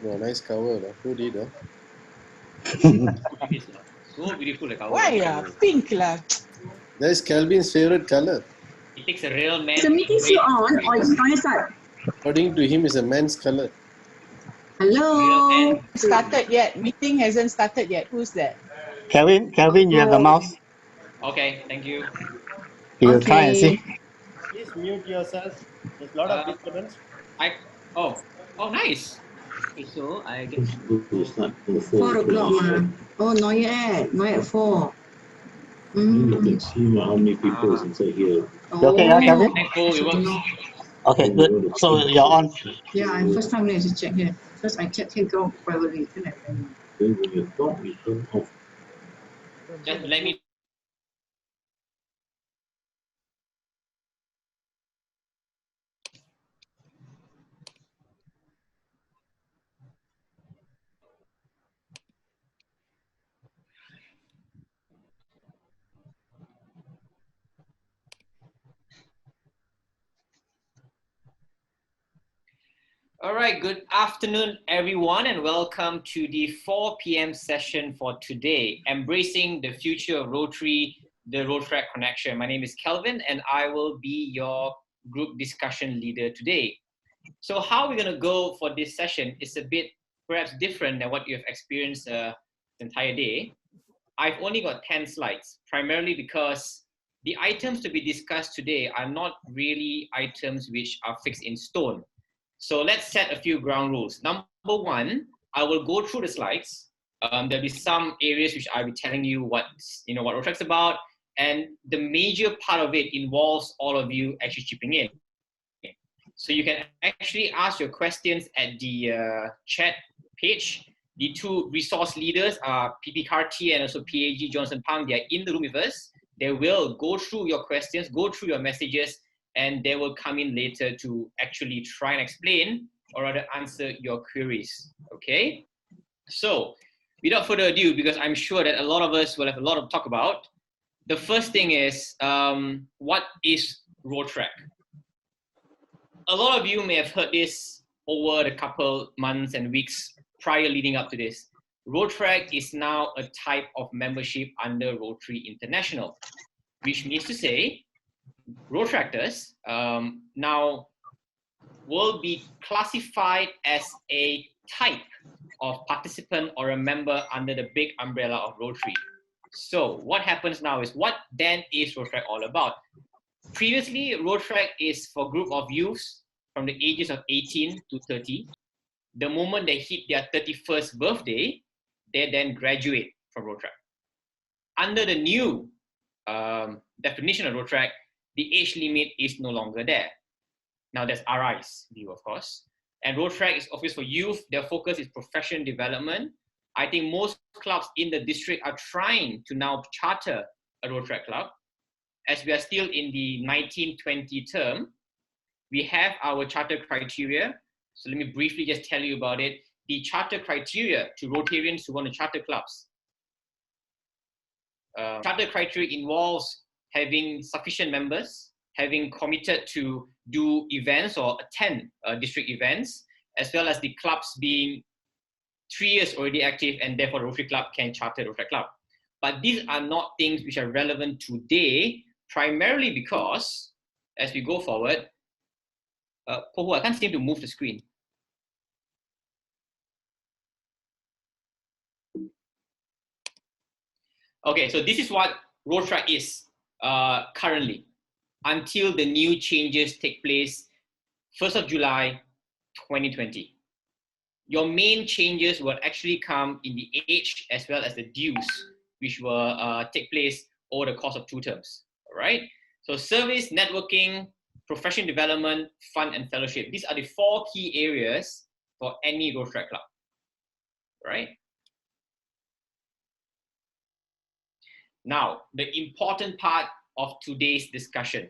Oh, nice cover. Who did? So beautiful the cover. Why? Pink lah. That's Calvin's favorite color. It takes a real man. Is the meeting still on or is it start? According to him, it's a man's color. Hello. Started yet? Meeting hasn't started yet. Who's that? Calvin, you have the mouse. Okay, thank you. You try and see. Please mute yourself. There's a lot of disturbance. Oh, nice. Okay, so I get 4 o'clock. Oh, not yet. Not at 4. Let's see how many people is inside here. You okay, Calvin? Oh, it works. Okay, good. So you're on. Yeah, I'm first time to check here. First I check here go privately. Then when you talk, you turn off. Just let me. All right, good afternoon, everyone, and welcome to the 4 p.m. session for today, Embracing the Future of Rotary, the ROTARACT Connection. My name is Calvin, and I will be your group discussion leader today. So how we're going to go for this session is a bit perhaps different than what you have experienced the entire day. I've only got 10 slides, primarily because the items to be discussed today are not really items which are fixed in stone. So let's set a few ground rules. Number one, I will go through the slides. There'll be some areas which I'll be telling you what ROTARACT's about, and the major part of it involves all of you actually chipping in. So you can actually ask your questions at the chat page. The two resource leaders are PP Karti and also PAG Johnson Pang. They are in the room with us. They will go through your questions, go through your messages, and they will come in later to actually try and explain or rather answer your queries, okay? So without further ado, because I'm sure that a lot of us will have a lot to talk about, the first thing is, what is ROTARACT? A lot of you may have heard this over the couple months and weeks prior leading up to this. ROTARACT is now a type of membership under Rotary International, which means to say, ROTARACTers now will be classified as a type of participant or a member under the big umbrella of Rotary. So what happens now is, what then is ROTARACT all about? Previously, ROTARACT is for a group of youths from the ages of 18 to 30. The moment they hit their 31st birthday, they then graduate from ROTARACT. Under the new definition of ROTARACT, the age limit is no longer there. Now there's RI's view, of course. And ROTARACT is obviously for youth. Their focus is profession development. I think most clubs in the district are trying to now charter a ROTARACT club. As we are still in the 1920 term, we have our charter criteria. So let me briefly just tell you about it. The charter criteria to Rotarians who want to charter clubs. Charter criteria involves having sufficient members, having committed to do events or attend district events, as well as the clubs being 3 years already active, and therefore the Rotary Club can charter the ROTARACT Club. But these are not things which are relevant today, primarily because, as we go forward, Pohu, I can't seem to move the screen. Okay, so this is what ROTARACT is currently, until the new changes take place 1st of July 2020. Your main changes will actually come in the age as well as the dues, which will take place over the course of 2 terms, all right? So service, networking, profession development, fun, and fellowship. These are the 4 key areas for any ROTARACT club, right? Now, the important part of today's discussion,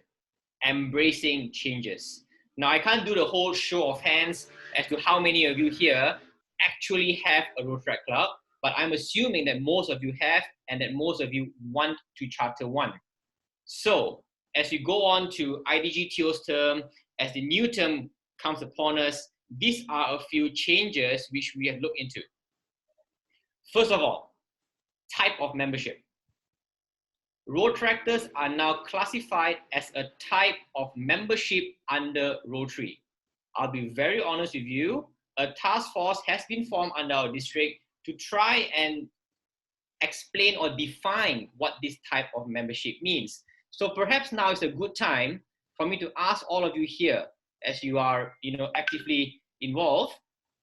embracing changes. Now, I can't do the whole show of hands as to how many of you here actually have a ROTARACT club, but I'm assuming that most of you have and that most of you want to charter one. So, as we go on to IDGTO's term, as the new term comes upon us, these are a few changes which we have looked into. First of all, type of membership. Rotaractors are now classified as a type of membership under Rotary. I'll be very honest with you, a task force has been formed under our district to try and explain or define what this type of membership means. So perhaps now is a good time for me to ask all of you here, as you are actively involved,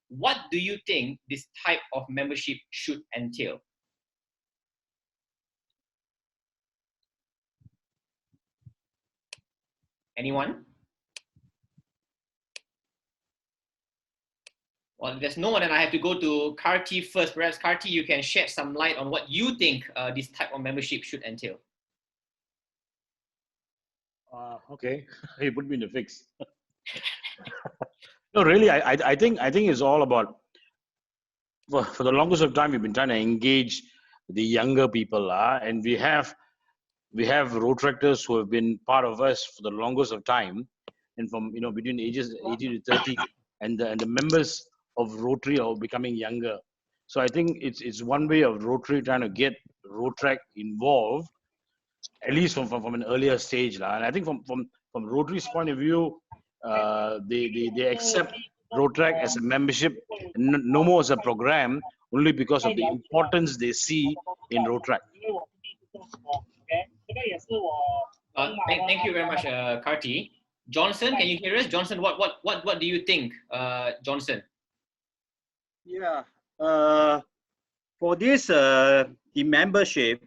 what do you think this type of membership should entail? Anyone? Well, if there's no one, then I have to go to Karti first. Perhaps Karti, you can shed some light on what you think this type of membership should entail. Okay, you put me in the fix. No, really, I think it's all about, for the longest of time we've been trying to engage the younger people, and we have Rotaractors who have been part of us for the longest of time, and from between ages 18 to 30, and the members of Rotary are becoming younger. So I think it's one way of Rotary trying to get ROTARACT involved, at least from an earlier stage, and I think from Rotary's point of view, they accept ROTARACT as a membership, no more as a program, only because of the importance they see in ROTARACT. Thank you very much, Karti. Johnson, can you hear us? Johnson, what do you think, Johnson? Yeah. For this the membership,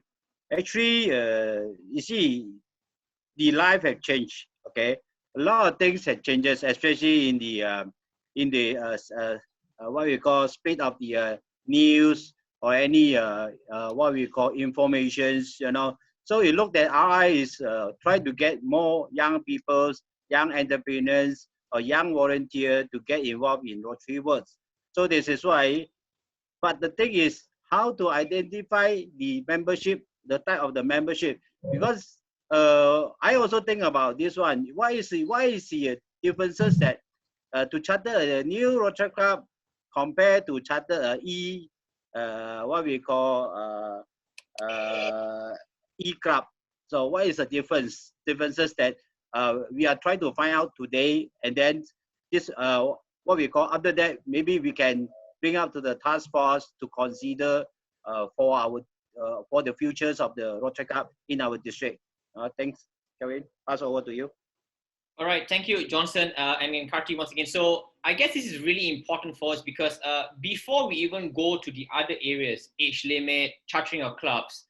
actually, you see, the life has changed. Okay, a lot of things have changes, especially in the what we call speed of the news or any what we call informations. So you look at RI is trying to get more young people, young entrepreneurs, or young volunteers to get involved in Rotary works. So this is why. But the thing is, how to identify the membership, the type of the membership, because I also think about this one. Why is the differences that to charter a new Rotary Club compared to charter what we call E-Club? So what is the differences that we are trying to find out today, and then this what we call, after that maybe we can bring up to the task force to consider for the futures of the Rotary Club in our district. Thanks, Kevin. Pass over to you. All right, thank you, Johnson, and then Karti once again. So I guess this is really important for us because before we even go to the other areas, age limit, chartering of clubs,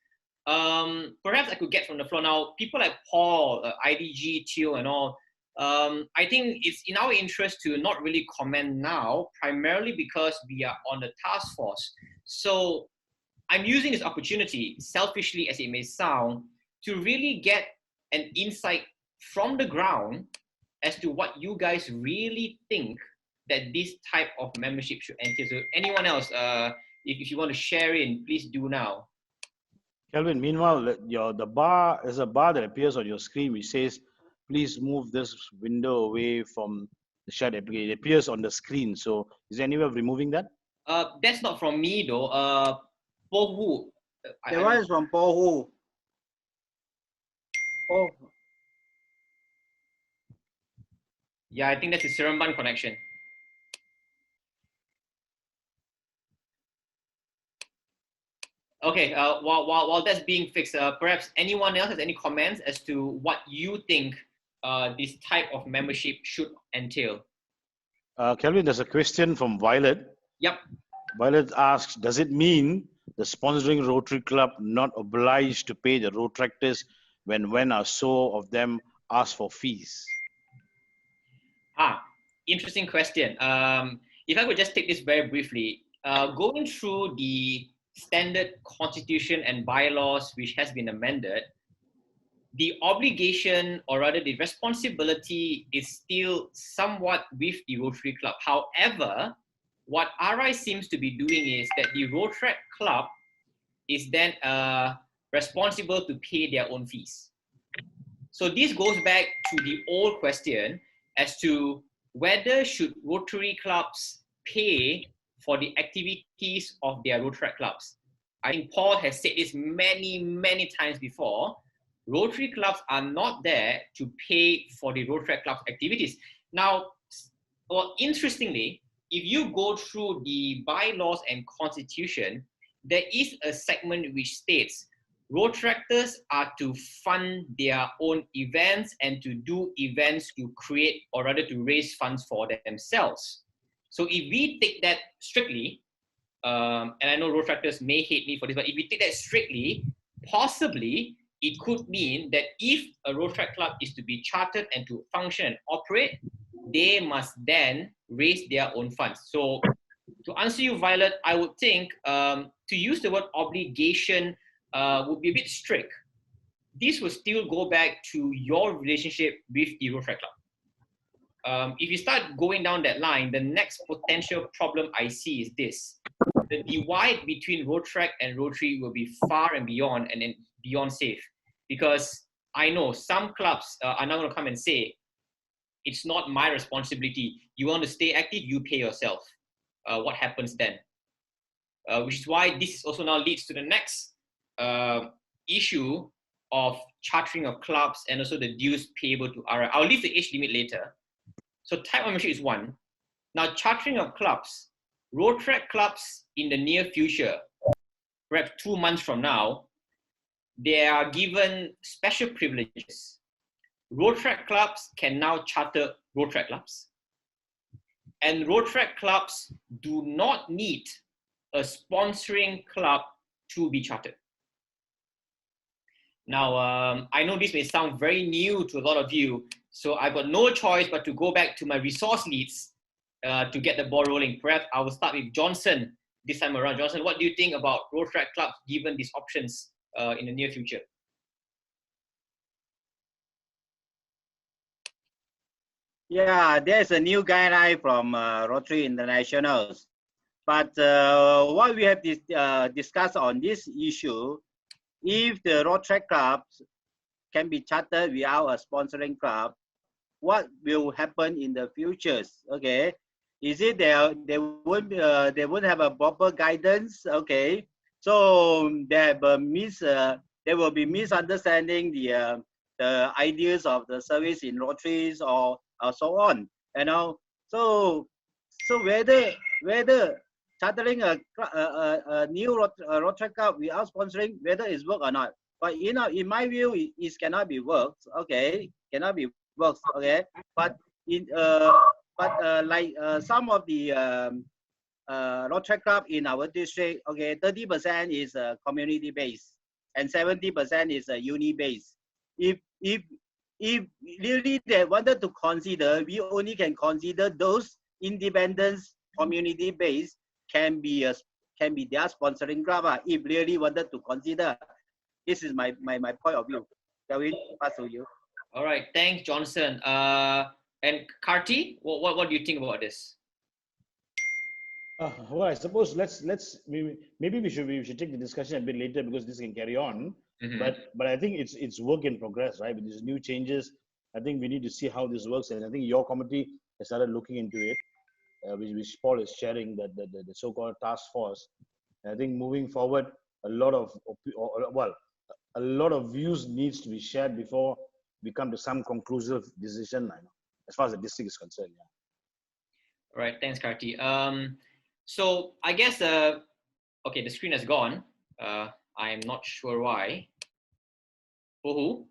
perhaps I could get from the floor now, people like Paul, IDG, Teo, and all, I think it's in our interest to not really comment now, primarily because we are on the task force. So I'm using this opportunity, selfishly as it may sound, to really get an insight from the ground as to what you guys really think that this type of membership should entail. So anyone else, if you want to share in, please do now. Kelvin, meanwhile, there's a bar that appears on your screen which says, please move this window away from the shared application. It appears on the screen. So is there any way of removing that? That's not from me though. Paul Wu. The one is from Paul Wu. Oh. Yeah, I think that's a Seremban connection. Okay, while that's being fixed, perhaps anyone else has any comments as to what you think this type of membership should entail? Kelvin, there's a question from Violet. Yep. Violet asks, does it mean the sponsoring Rotary Club not obliged to pay the Rotaractors when one or so of them ask for fees? Interesting question. If I could just take this very briefly, going through the standard constitution and bylaws which has been amended, the obligation, or rather the responsibility, is still somewhat with the Rotary Club. However, what RI seems to be doing is that the ROTARACT Club is then responsible to pay their own fees. So this goes back to the old question as to whether should Rotary clubs pay for the activities of their ROTARACT clubs. I think Paul has said this many, many times before. Rotary clubs are not there to pay for the ROTARACT club's activities. Now, well, interestingly, if you go through the bylaws and constitution, there is a segment which states Rotaractors are to fund their own events and to do events to create or rather to raise funds for themselves. So if we take that strictly, and I know Rotaractors may hate me for this, but if we take that strictly, possibly it could mean that if a Rotaract club is to be chartered and to function and operate, they must then raise their own funds. So to answer you, Violet, I would think to use the word obligation would be a bit strict. This will still go back to your relationship with the Rotaract club. If you start going down that line, the next potential problem I see is this. The divide between Rotaract and Rotary will be far and beyond safe. Because I know some clubs are not going to come and say, it's not my responsibility. You want to stay active, you pay yourself. What happens then? Which is why this also now leads to the next issue of chartering of clubs and also the dues payable to RI. I'll leave the age limit later. So type of membership is one. Now chartering of clubs, Rotaract clubs in the near future, perhaps 2 months from now, they are given special privileges. Rotaract clubs can now charter Rotaract clubs. And Rotaract clubs do not need a sponsoring club to be chartered. Now, I know this may sound very new to a lot of you, so I've got no choice but to go back to my resource leads to get the ball rolling. Perhaps I will start with Johnson this time around. Johnson, what do you think about Rotaract clubs given these options in the near future? Yeah, there's a new guideline from Rotary Internationals. But what we have discussed on this issue, if the Rotaract clubs can be chartered without a sponsoring club, what will happen in the futures? Okay, is it they won't have a proper guidance? Okay, so there will be misunderstanding the ideas of the service in Rotaries or so on. You know, so whether chartering a new Rotaract club without sponsoring, whether it's work or not. But you know, in my view, it cannot be worked. Okay, cannot be worked. Okay, but like some of the Rotaract club in our district, okay, 30% is community based and 70% is uni based. If really they wanted to consider, we only can consider those independent community based can be their sponsoring club. If really wanted to consider, this is my point of view. Kelvin, pass to you. All right, thanks, Johnson. And Karti, what do you think about this? Well, I suppose maybe we should take the discussion a bit later because this can carry on. Mm-hmm. But I think it's work in progress, right? With these new changes, I think we need to see how this works, and I think your committee has started looking into it, which Paul is chairing, the so-called task force. And I think moving forward, a lot of views needs to be shared before we come to some conclusive decision, as far as the district is concerned. Yeah. All right, thanks, Karti. So I guess okay, the screen has gone. I'm not sure why. For who?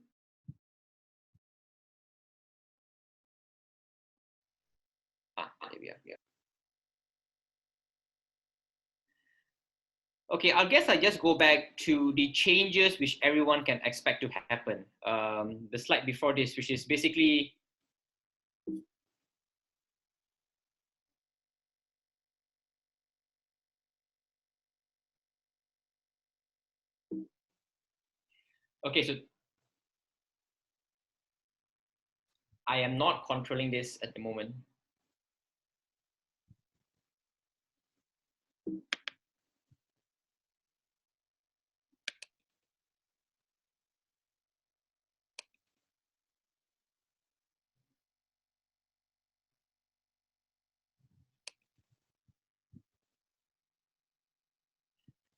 Here we are. Yeah. Okay, I guess I just go back to the changes which everyone can expect to happen. The slide before this, which is basically okay, so I am not controlling this at the moment.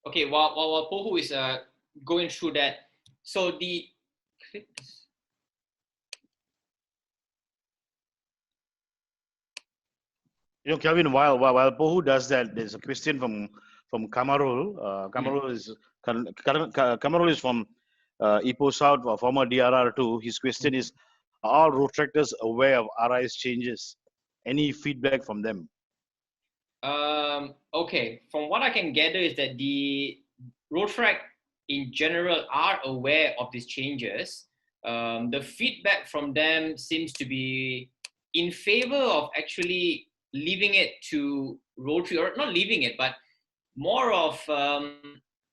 Okay, while Pohu is going through that, so the You know, Kelvin, while Pohu does that, there's a question from Kamarul. Kamarul is from Ipoh South, former DRR2. His question is, are road tractors aware of RI's changes? Any feedback from them? Okay, from what I can gather is that the ROTARACT in general are aware of these changes. The feedback from them seems to be in favor of actually leaving it to Rotary, or not leaving it, but more of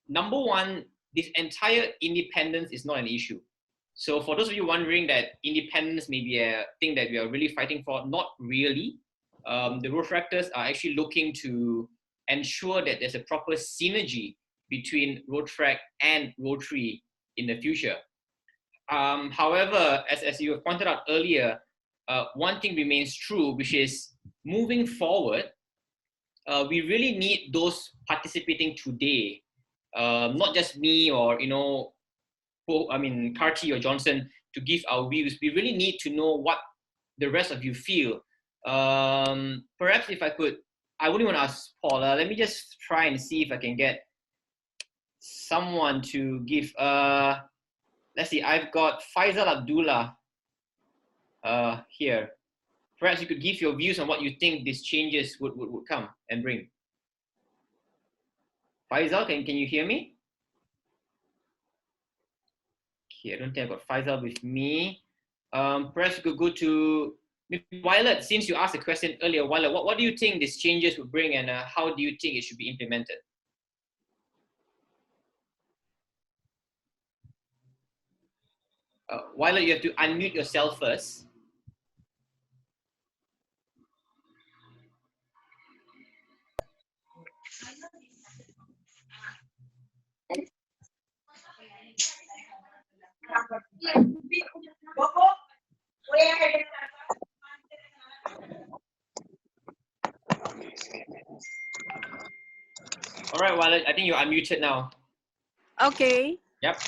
number one, this entire independence is not an issue. So for those of you wondering that independence may be a thing that we are really fighting for, not really. The ROTARACTors are actually looking to ensure that there's a proper synergy between ROTARACT and Rotary in the future. However, as you have pointed out earlier, one thing remains true, which is moving forward, we really need those participating today, not just me or, Karti or Johnson, to give our views. We really need to know what the rest of you feel. Perhaps if I could, I wouldn't want to ask Paula. Let me just try and see if I can get someone to give. Let's see. I've got Faisal Abdullah here. Perhaps you could give your views on what you think these changes would come and bring. Faisal, can you hear me? Okay, I don't think I've got Faisal with me. Perhaps you could go to Violet. Since you asked a question earlier, Violet, what do you think these changes would bring, and how do you think it should be implemented? Violet, you have to unmute yourself first. All right, Violet, I think you're unmuted now. Okay. Yep.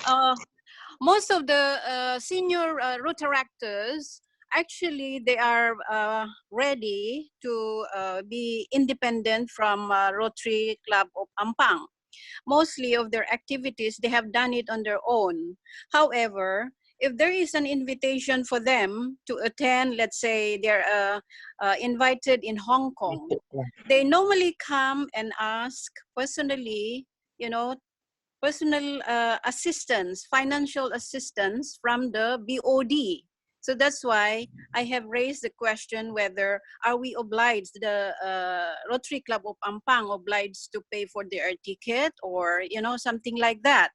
Most of the senior ROTARACTors, actually, they are ready to be independent from Rotary Club of Ampang. Mostly of their activities, they have done it on their own. However, if there is an invitation for them to attend, let's say they're invited in Hong Kong, they normally come and ask personally, personal assistance, financial assistance from the BOD. So that's why I have raised the question whether are we obliged, the Rotary Club of Ampang obliged to pay for their ticket, or something like that.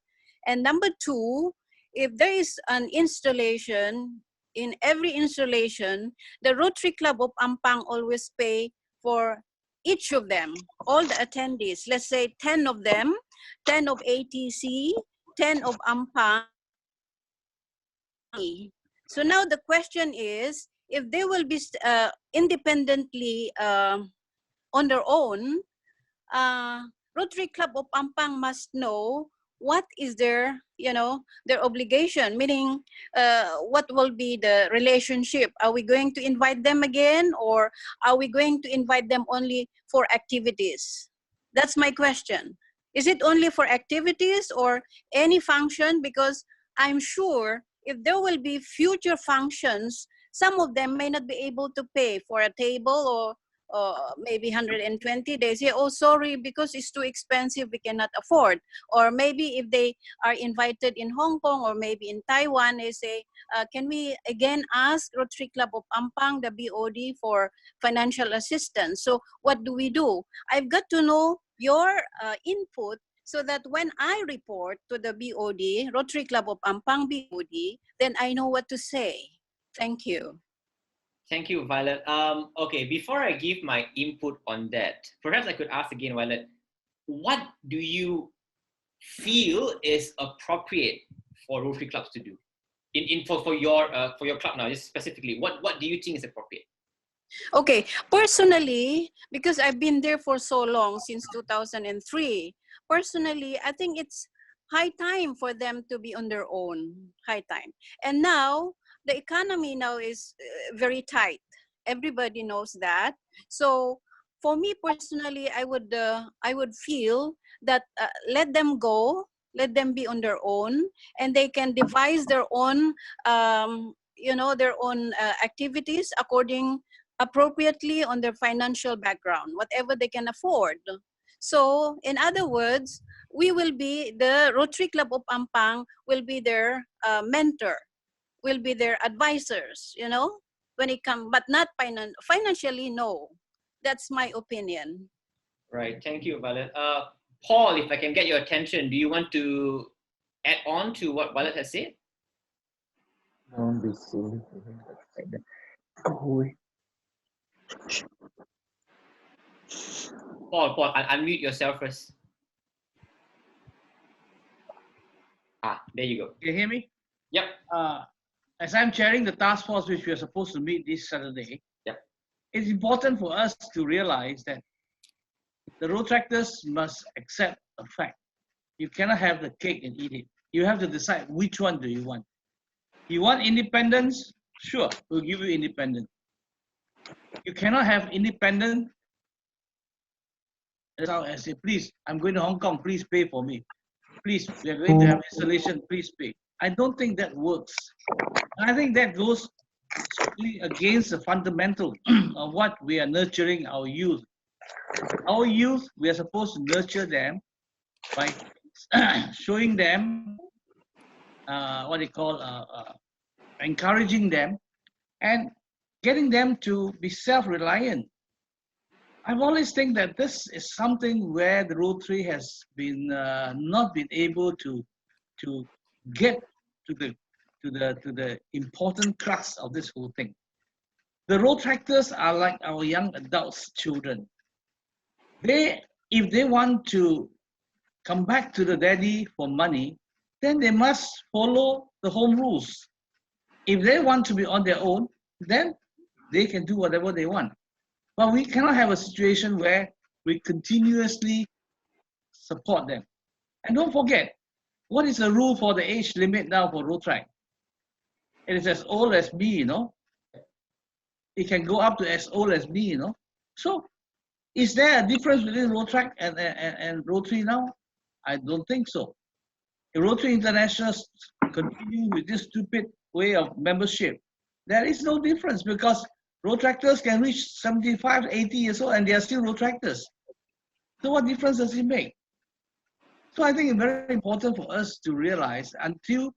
And number two, if there is an installation, in every installation, the Rotary Club of Ampang always pay for each of them, all the attendees, let's say 10 of them, 10 of ATC, 10 of Ampang. So now the question is, if they will be independently on their own, Rotary Club of Ampang must know what is their obligation, meaning what will be the relationship. Are we going to invite them again, or are we going to invite them only for activities? That's my question. Is it only for activities or any function? Because I'm sure if there will be future functions, some of them may not be able to pay for a table, or maybe 120 days. Yeah, oh, sorry, because it's too expensive, we cannot afford. Or maybe if they are invited in Hong Kong or maybe in Taiwan, they say, can we again ask Rotary Club of Ampang, the BOD, for financial assistance? So what do we do? I've got to know your input, so that when I report to the BOD, Rotary Club of Ampang BOD, then I know what to say. Thank you. Thank you, Violet. Okay, before I give my input on that, perhaps I could ask again, Violet, what do you feel is appropriate for Rotary clubs to do? For your club now, just specifically, what do you think is appropriate? Okay, personally, because I've been there for so long, since 2003, personally, I think it's high time for them to be on their own, high time. And now, the economy now is very tight. Everybody knows that. So, for me personally, I would feel that let them go, let them be on their own, and they can devise their own, their own activities according appropriately on their financial background, whatever they can afford. So, in other words, we will be, the Rotary Club of Ampang will be their mentor, will be their advisors, when it comes, but not financially, no. That's my opinion. Right. Thank you, Violet. Paul, if I can get your attention, do you want to add on to what Violet has said? Don't be silly. Oh, Paul, unmute yourself first. There you go. Can you hear me? Yep. As I'm chairing the task force which we are supposed to meet this Saturday, yep, it's important for us to realize that the Rotaractors must accept a fact. You cannot have the cake and eat it. You have to decide which one do you want. You want independence? Sure, we'll give you independence. You cannot have independence and say, please, I'm going to Hong Kong, please pay for me. Please, we are going to have installation, please pay. I don't think that works. I think that goes strictly against the fundamental of what we are nurturing our youth. Our youth, we are supposed to nurture them by showing them what they call encouraging them and getting them to be self-reliant. I've always think that this is something where the Rotary has been not been able to get to the important crux of this whole thing. The Rotaractors are like our young adults' children. If they want to come back to the daddy for money, then they must follow the home rules. If they want to be on their own, then they can do whatever they want. But we cannot have a situation where we continuously support them. And don't forget, what is the rule for the age limit now for ROTARACT? It is as old as me, It can go up to as old as me, So, is there a difference between ROTARACT and Rotary now? I don't think so. If Rotary International continue with this stupid way of membership, there is no difference because Rotaractors can reach 75, 80 years old and they are still Rotaractors. So what difference does it make? So I think it's very important for us to realize until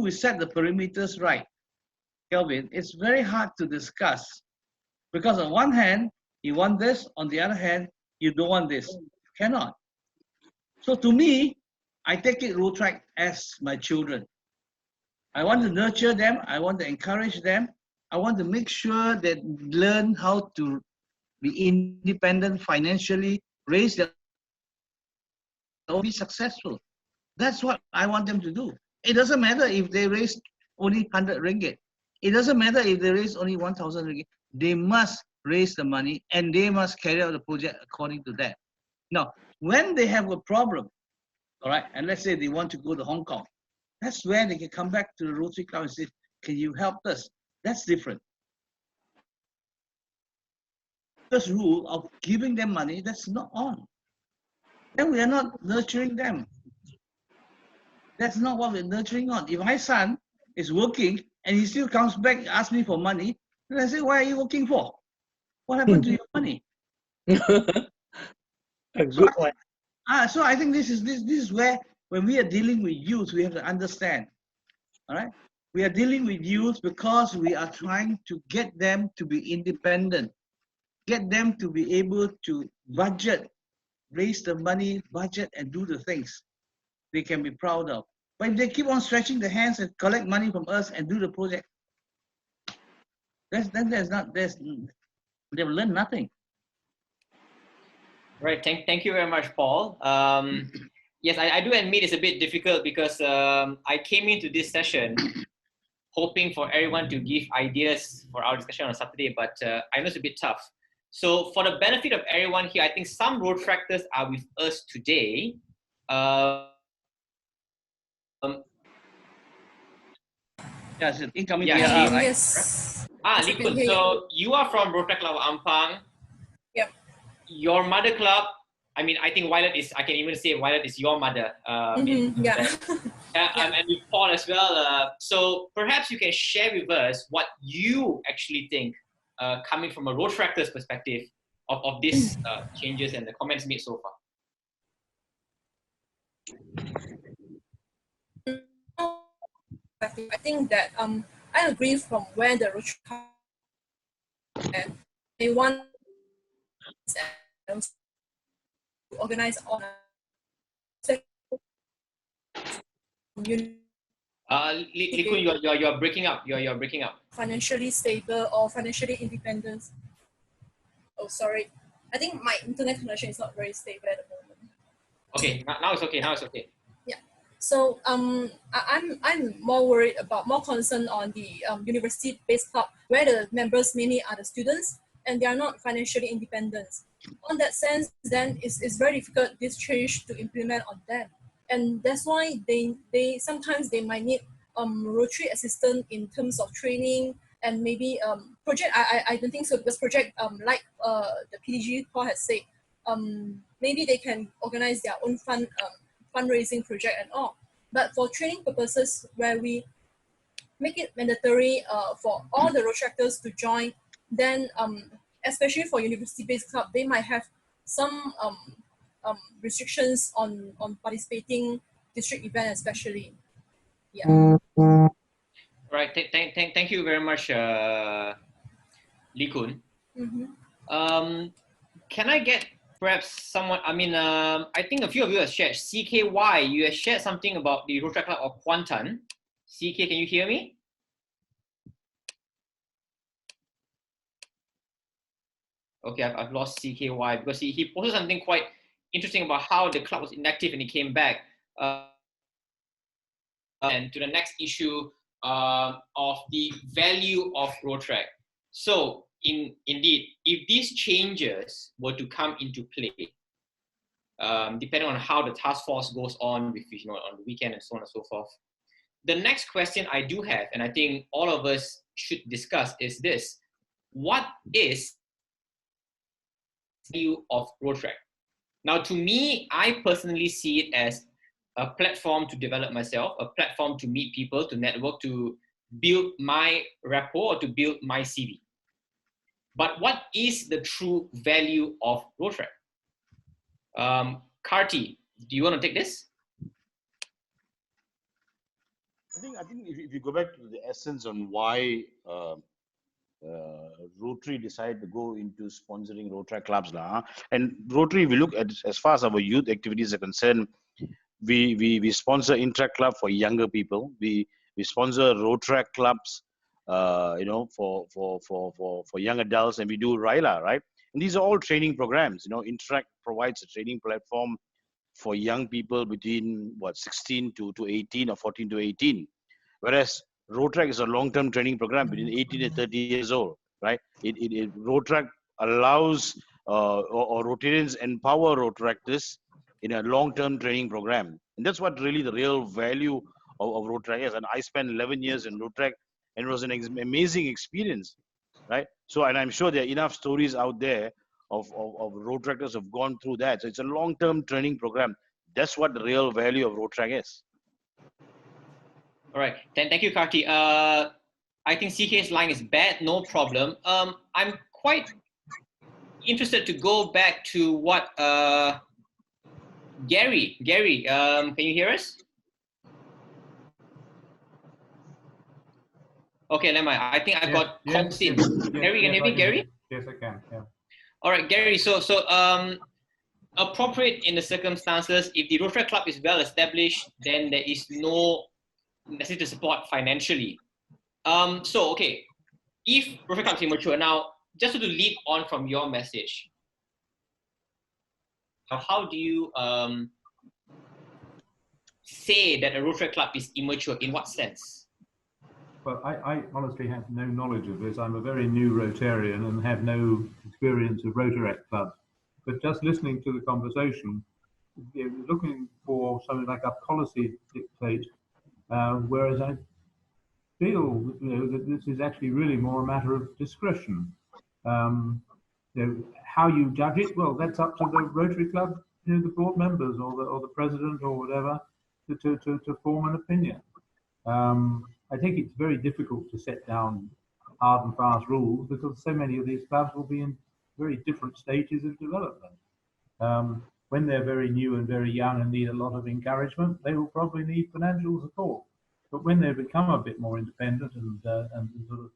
we set the perimeters right, Calvin, it's very hard to discuss because on one hand, you want this, on the other hand, you don't want this. You cannot. So to me, I take it ROTARACT as my children. I want to nurture them. I want to encourage them. I want to make sure that learn how to be independent financially, raise their own, be successful. That's what I want them to do. It doesn't matter if they raise only 100 ringgit. It doesn't matter if they raise only 1,000 ringgit. They must raise the money and they must carry out the project according to that. Now, when they have a problem, all right, and let's say they want to go to Hong Kong, that's where they can come back to the Rotary Club and say, can you help us? That's different. This rule of giving them money, that's not on. Then we are not nurturing them. That's not what we're nurturing on. If my son is working and he still comes back and asks me for money, then I say, why are you working for? What happened to your money? A good one. So I think this is where when we are dealing with youth, we have to understand. All right? We are dealing with youth because we are trying to get them to be independent, get them to be able to budget, raise the money, budget, and do the things they can be proud of. But if they keep on stretching their hands and collect money from us and do the project, they've learned nothing. Right. Thank you very much, Paul. Yes, I do admit it's a bit difficult because I came into this session hoping for everyone to give ideas for our discussion on Saturday, but I know it's a bit tough. So for the benefit of everyone here, I think some Rotaractors are with us today. Yes, incoming Yeah, PR, right? Yes. Lee Kun, so you are from Rotaract Club Ampang. Yep. Your mother club, I mean, I think Violet is, I can even say Violet is your mother. Yeah. And with Paul as well. So perhaps you can share with us what you actually think, coming from a Rotaractor's perspective, of these changes and the comments made so far. I think that I agree from where the Rotary they want to organize on Lee Kun, you're breaking up. You're breaking up. financially stable or financially independent. Oh, sorry. I think my internet connection is not very stable at the moment. Okay, now it's okay. Now it's okay. So I'm more concerned on the university-based club where the members mainly are the students and they are not financially independent. On that sense, then it's very difficult this change to implement on them, and that's why they sometimes they might need Rotary assistant in terms of training and maybe project. I don't think so because project like the PDG Paul has said, maybe they can organize their own fundraising project and all. But for training purposes, where we make it mandatory for all the Rotaractors to join, then especially for university-based club, they might have some restrictions on participating district event, especially. Yeah. Right. Thank you very much, Lee Kun. Can I get perhaps someone, I mean, I think a few of you have shared, CKY, you have shared something about the Rotaract Club of Kuantan. CK, can you hear me? Okay, I've lost CKY because he posted something quite interesting about how the club was inactive and he came back. And to the next issue of the value of Rotaract. So, indeed, if these changes were to come into play, depending on how the task force goes on with, on the weekend and so on and so forth, the next question I do have, and I think all of us should discuss, is this: what is the value of Rotaract? Now, to me, I personally see it as a platform to develop myself, a platform to meet people, to network, to build my rapport, or to build my CV. But what is the true value of Rotaract? Karti, do you want to take this? I think if you go back to the essence on why Rotary decided to go into sponsoring Rotaract clubs now, and Rotary, we look at as far as our youth activities are concerned, we sponsor Interact Club for younger people. We sponsor Rotaract clubs, for young adults, and we do RILA, right? And these are all training programs. Interact provides a training platform for young people between 16 to 18 or 14 to 18, whereas Rotaract is a long-term training program between 18 and 30 years old, right? Rotaract allows or Rotarians empower Rotaractors in a long-term training program, and that's what really the real value of Rotaract is. And I spent 11 years in Rotaract, and it was an amazing experience, right? So, and I'm sure there are enough stories out there of Rotaractors have gone through that. So it's a long-term training program. That's what the real value of Rotaract is. All right, thank you, Karti. I think CK's line is bad, no problem. I'm quite interested to go back to what Gary, can you hear us? Okay, never mind. I think I've got calls in. Gary, can you hear me, Gary? Yes, I can. Yeah. All right, Gary. So appropriate in the circumstances, if the Rotaract Club is well established, then there is no necessity to support financially. So okay, if Rotaract Club is immature, now just to lead on from your message, how do you say that a Rotaract Club is immature? In what sense? Well, I honestly have no knowledge of this. I'm a very new Rotarian and have no experience of ROTARACT clubs. But just listening to the conversation, you're looking for something like a policy dictate, whereas I feel that this is actually really more a matter of discretion. How you judge it, well, that's up to the Rotary Club, the board members or the president or whatever, to form an opinion. I think it's very difficult to set down hard and fast rules because so many of these clubs will be in very different stages of development. When they're very new and very young and need a lot of encouragement, they will probably need financial support. But when they become a bit more independent and sort of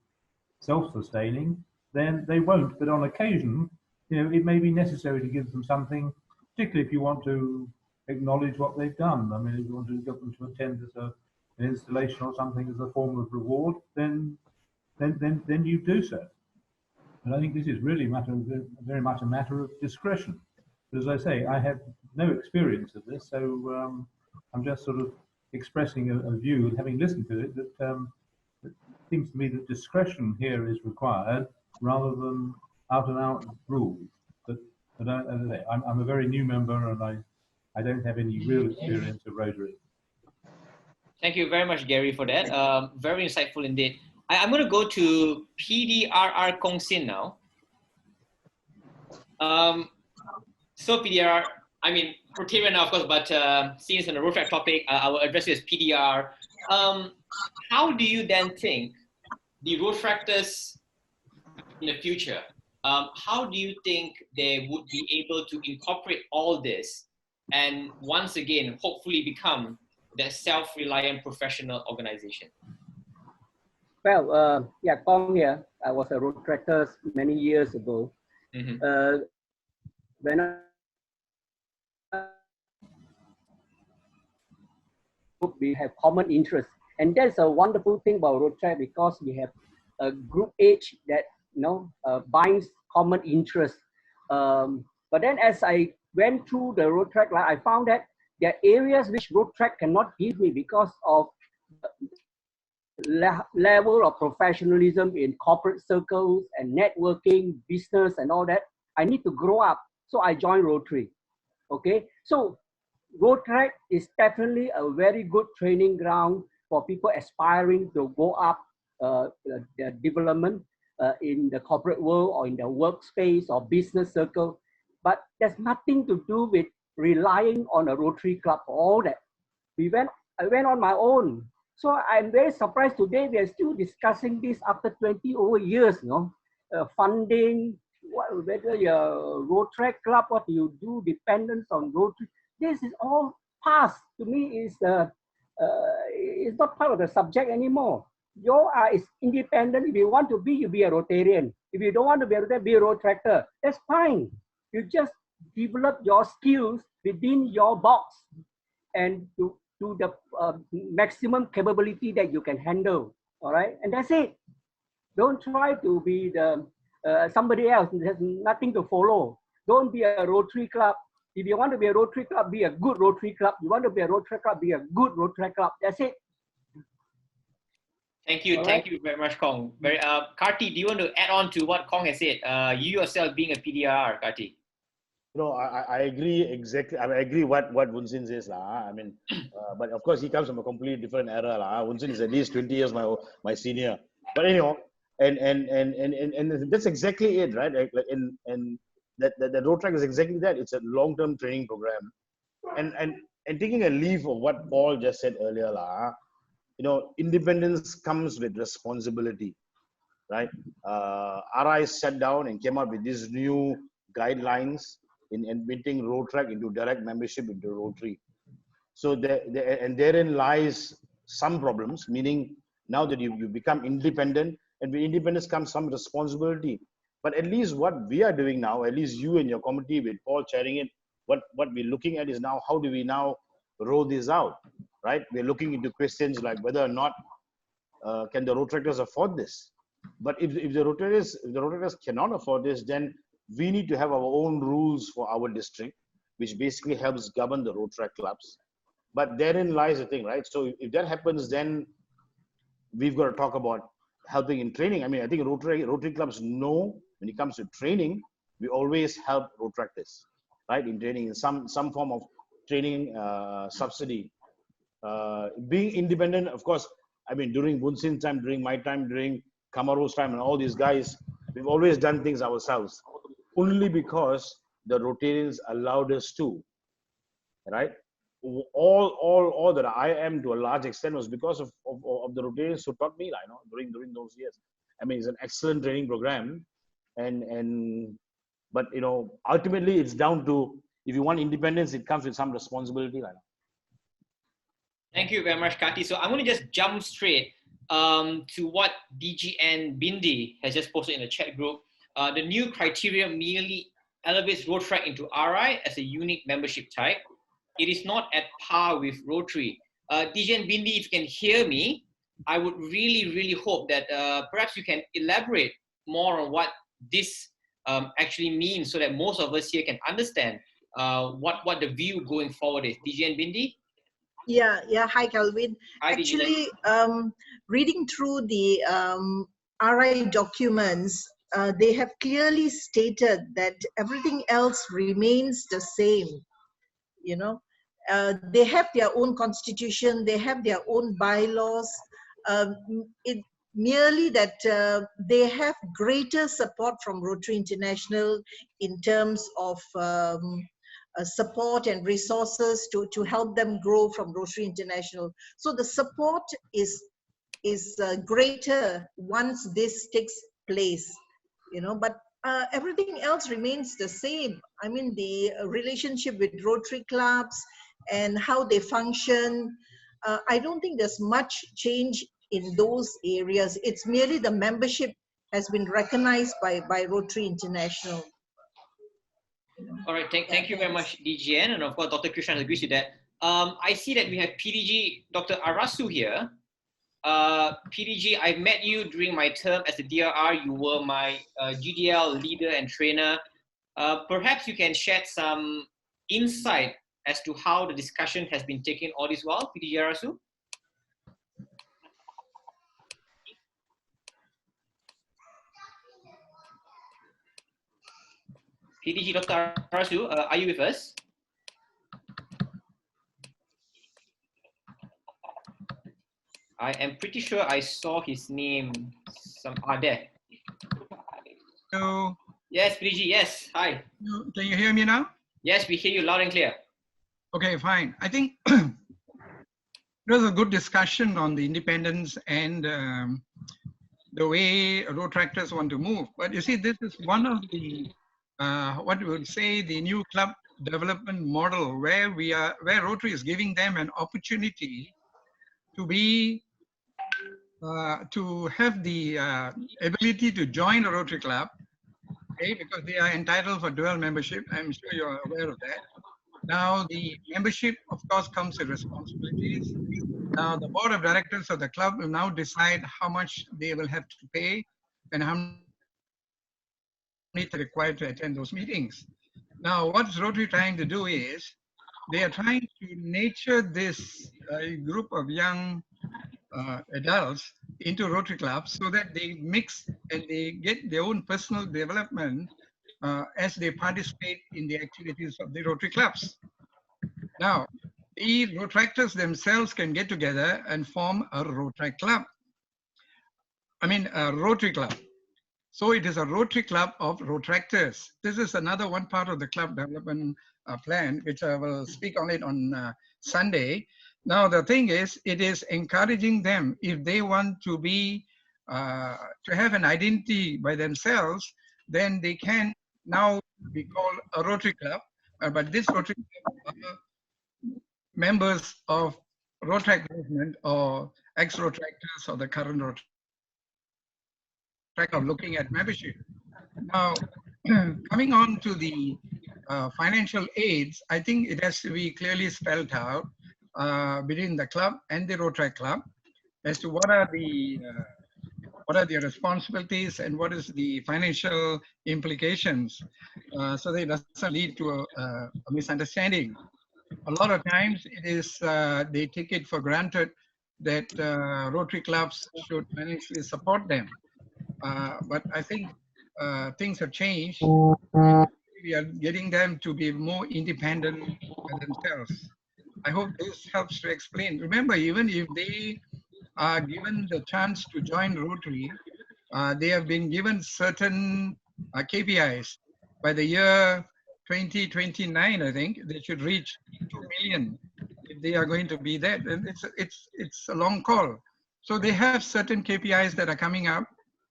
self-sustaining, then they won't. But on occasion, it may be necessary to give them something, particularly if you want to acknowledge what they've done. I mean, if you want to get them to attend as an installation or something as a form of reward, then you do so. But I think this is really very much a matter of discretion. But as I say, I have no experience of this, so I'm just sort of expressing a view, having listened to it, that it seems to me that discretion here is required rather than out-and-out rules. But as I say, I'm a very new member and I don't have any real experience of Rotary. Thank you very much, Gary, for that. Very insightful indeed. I'm going to go to PDRR Kong Sin now. So PDR, I mean, Rotarian now, of course, but since on the ROTARACT topic, I will address you as PDR. How do you then think the ROTARACTors in the future, how do you think they would be able to incorporate all this and once again, hopefully become that self-reliant professional organization? Well, yeah, Kong here. I was a ROTARACtor many years ago. Mm-hmm. When we have common interests, and that's a wonderful thing about ROTARACT because we have a group age that binds common interests. But then as I went through the ROTARACT, I found that there are areas which ROTARACT cannot give me because of level of professionalism in corporate circles and networking, business and all that. I need to grow up. So I joined Rotary. Okay, so ROTARACT is definitely a very good training ground for people aspiring to go up their development in the corporate world or in the workspace or business circle. But there's nothing to do with relying on a Rotary Club for all that. I went on my own. So I'm very surprised today we are still discussing this after 20 over years, funding, whether you're ROTARACT Club, what you do, dependence on Rotary. This is all past. To me, it's not part of the subject anymore. You are independent. If you want to be, you be a Rotarian. If you don't want to be a Rotarian, be a ROTARACtor. That's fine. You just develop your skills within your box and to the maximum capability that you can handle. All right, and that's it. Don't try to be the somebody else. There's nothing to follow. Don't be a Rotary Club. If you want to be a Rotary Club, be a good Rotary Club. You want to be a ROTARACT Club, be a good ROTARACT Club. That's it. Thank you. Thank you very much, Kong. Karti, do you want to add on to what Kong has said? You yourself being a PDR, Karti. I agree exactly. I agree what Wunsin says. I mean, but of course, he comes from a completely different era. Wunsin is at least 20 years my senior. But anyhow, and that's exactly it, right? And that ROTARACT is exactly that. It's a long-term training program. And taking a leaf of what Paul just said earlier, independence comes with responsibility, right? RI sat down and came up with these new guidelines in admitting ROTARACT into direct membership into Rotary. So and therein lies some problems, meaning now that you become independent, and with independence comes some responsibility. But at least what we are doing now, at least you and your committee with Paul chairing it, what we're looking at is now, how do we now roll this out, right? We're looking into questions like whether or not can the ROTARACtors afford this? But if the ROTARACtors cannot afford this, then we need to have our own rules for our district, which basically helps govern the ROTARACT clubs. But therein lies the thing, right? So if that happens, then we've got to talk about helping in training. I mean, I think Rotary clubs know when it comes to training, we always help Rotaractors, right? In training, in some form of training subsidy. Being independent, of course, I mean, during Bunsin's time, during my time, during Kamaro's time, and all these guys, we've always done things ourselves, only because the Rotarians allowed us to, right? All that I am to a large extent was because of the Rotarians who taught me, you know, during those years. I mean, it's an excellent training program, but you know, ultimately it's down to, if you want independence, it comes with some responsibility, like. Thank you very much, Kati. So I'm going to just jump straight to what DGN Bindi has just posted in the chat group. The new criteria merely elevates ROTARACT into RI as a unique membership type. It is not at par with Rotary. DGN Bindi, if you can hear me, I would really hope that perhaps you can elaborate more on what this actually means, so that most of us here can understand what the view going forward is. DGN Bindi? Yeah. Hi, Calvin. Hi, Actually, reading through the RI documents, they have clearly stated that everything else remains the same. You know, they have their own constitution, they have their own bylaws. It merely that they have greater support from Rotary International in terms of support and resources to help them grow from Rotary International. So the support is greater once this takes place, you know, but everything else remains the same. I mean, the relationship with Rotary clubs and how they function, I don't think there's much change in those areas. It's merely the membership has been recognized by Rotary International. All right, thank you very much, DGN, and of course, Dr. Krishnan agrees with that. I see that we have PDG Dr. Arasu here. PDG, I met you during my term as a DRR. You were my GDL leader and trainer. Perhaps you can shed some insight as to how the discussion has been taken all this while, PDG Arasu. PDG Dr. Arasu, are you with us? I am pretty sure I saw his name there. Hello. Yes, PDG, yes. Hi. Can you hear me now? Yes, we hear you loud and clear. Okay, fine. I think it was a good discussion on the independence and the way Rotaractors want to move. But you see, this is one of the, what we would say, the new club development model where Rotary is giving them an opportunity to be, to have the ability to join a Rotary club, okay, because they are entitled for dual membership. I'm sure you're aware of that. Now, the membership, of course, comes with responsibilities. Now, the board of directors of the club will now decide how much they will have to pay and how many are required to attend those meetings. Now, what Rotary trying to do is, they are trying to nurture this group of young adults into Rotary clubs so that they mix and they get their own personal development as they participate in the activities of the Rotary clubs. Now, the Rotaractors themselves can get together and form a Rotary club. I mean, a Rotary club. So it is a Rotary club of Rotaractors. This is another one part of the club development plan, which I will speak on it on Sunday. Now, the thing is, it is encouraging them, if they want to be, to have an identity by themselves, then they can now be called a Rotary club. But this Rotary club are members of Rotaract movement or ex-Rotaractors or the current Rotaract of looking at membership. Now, coming on to the financial aids, I think it has to be clearly spelled out between the club and the Rotaract club as to what are the responsibilities and what is the financial implications, so that it doesn't lead to a misunderstanding. A lot of times it is they take it for granted that Rotary clubs should financially support them. But I think things have changed. We are getting them to be more independent by themselves. I hope this helps to explain. Remember, even if they are given the chance to join Rotary, they have been given certain KPIs. By the year 2029, I think they should reach 2 million if they are going to be that. And it's a long call. So they have certain KPIs that are coming up,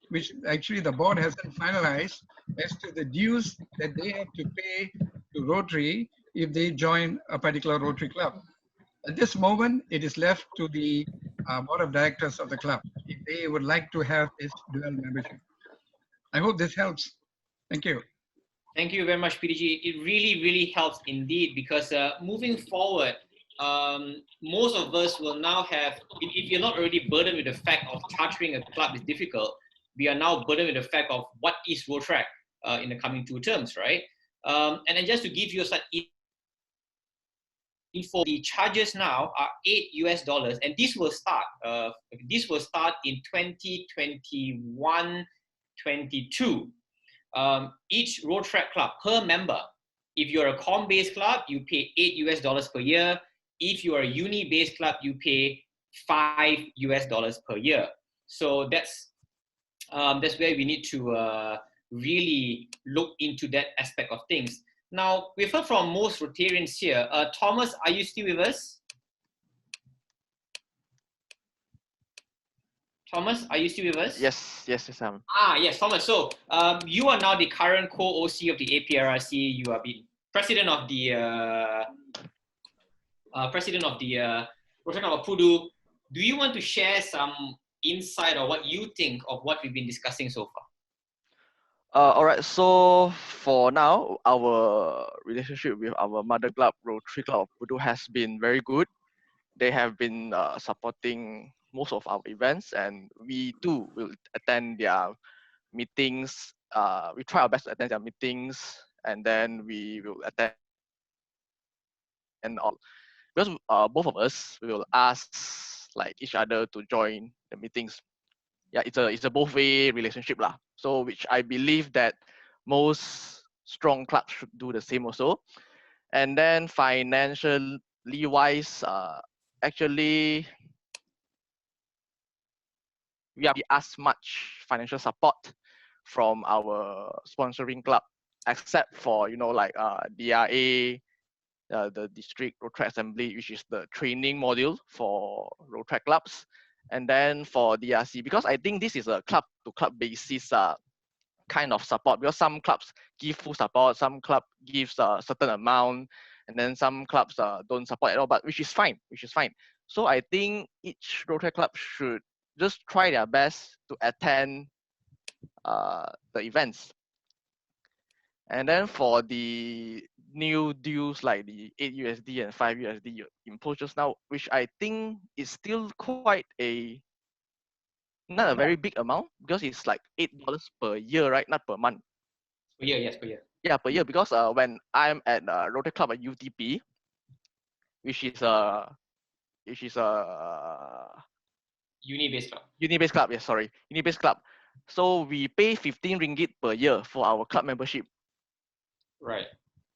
which actually the board hasn't finalized as to the dues that they have to pay to Rotary if they join a particular Rotary club. At this moment, it is left to the board of directors of the club if they would like to have this dual membership. I hope this helps. Thank you. Thank you very much, PDG. It really, really helps indeed, because moving forward, most of us will now have, if you're not already burdened with the fact of chartering a club is difficult, we are now burdened with the fact of what is ROTARACT in the coming 2 terms, right? And then just to give you some info, the charges now are $8 and this will start in 2021-22. Each ROTARACT club per member, if you're a com-based club, you pay $8 per year. If you are a uni-based club, you pay $5 per year. So that's where we need to really look into that aspect of things. Now, we've heard from most Rotarians here. Thomas, are you still with us? Thomas, are you still with us? Yes, I'm. Yes, Thomas. So you are now the current co-OC of the APRRC. You are the president of the Rotary Club of Pudu. Do you want to share some insight or what you think of what we've been discussing so far? All right, so for now, our relationship with our mother club, Rotary Club of Pudu, has been very good. They have been supporting most of our events, and we too will attend their meetings. We try our best to attend their meetings, and then we will attend all. Because both of us will ask like each other to join the meetings. Yeah, it's a both-way relationship lah. So which I believe that most strong clubs should do the same also. And then financially wise, actually we have asked much financial support from our sponsoring club, except for like DRA, the district Rotary Assembly, which is the training module for Rotary clubs. And then for DRC, because I think this is a club to club basis kind of support, because some clubs give full support, some club gives a certain amount, and then some clubs don't support at all, but which is fine. So I think each Rotary club should just try their best to attend the events. And then for the new dues like the $8 and $5 you imposed just now, which I think is still quite not a very big amount, because it's like $8 per year, right? Not per month. Per year, yes, per year. Yeah, per year, because when I'm at Rotary Club at UTP, which is a uni-based club. Uni-based club, yes, sorry. Uni-based club. So we pay 15 ringgit per year for our club membership. Right.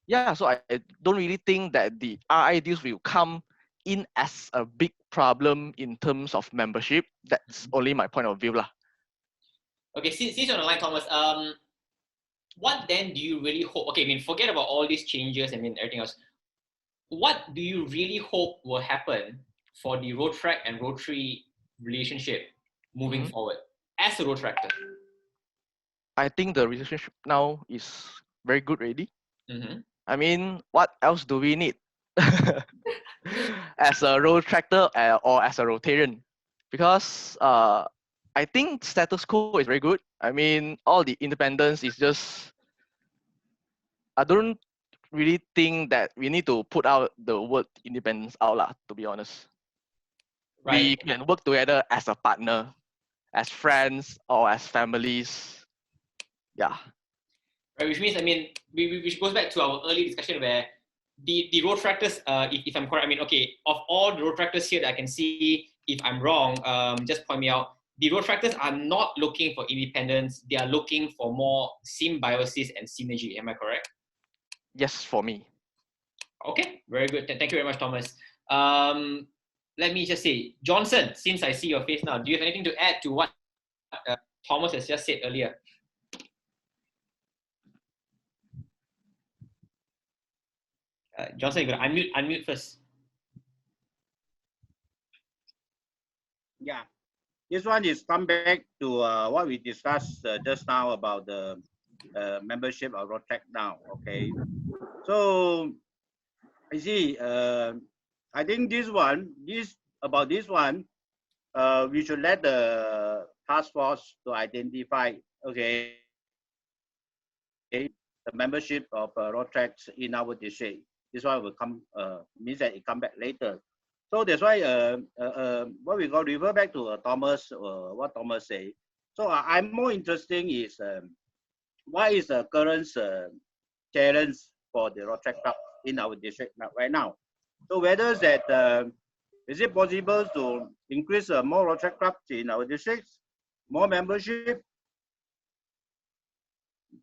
Yeah, so I don't really think that the RI dues will come in as a big problem in terms of membership. That's only my point of view lah. Okay, since you're on the line, Thomas, what then do you really hope? Okay, I mean, forget about all these changes and everything else. What do you really hope will happen for the ROTARACT and Rotary relationship moving forward as a ROTARACTer? I think the relationship now is very good already. I mean, what else do we need as a ROTARACTer or as a Rotarian? Because I think status quo is very good. I mean, all the independence is just, I don't really think that we need to put out the word independence out lah, to be honest. Right. We can work together as a partner, as friends, or as families. Yeah. Right, which means, I mean, which goes back to our early discussion where the Rotaractors, if I'm correct, I mean, okay, of all the Rotaractors here that I can see, if I'm wrong, just point me out. The Rotaractors are not looking for independence. They are looking for more symbiosis and synergy. Am I correct? Yes, for me. Okay, very good. Thank you very much, Thomas. Let me just say, Johnson, since I see your face now, do you have anything to add to what Thomas has just said earlier? Johnson, you got to unmute first. Yeah, this one is come back to what we discussed just now about the membership of ROTARACT now. Okay, so I see. I think this one, we should let the task force to identify. Okay, the membership of ROTARACT in our district. This one will come means that it come back later. So that's why what we got refer back to Thomas, what Thomas say. So I'm more interested is what is the current challenge for the ROTARACT club in our district right now. So whether that is it possible to increase more ROTARACT clubs in our districts, more membership?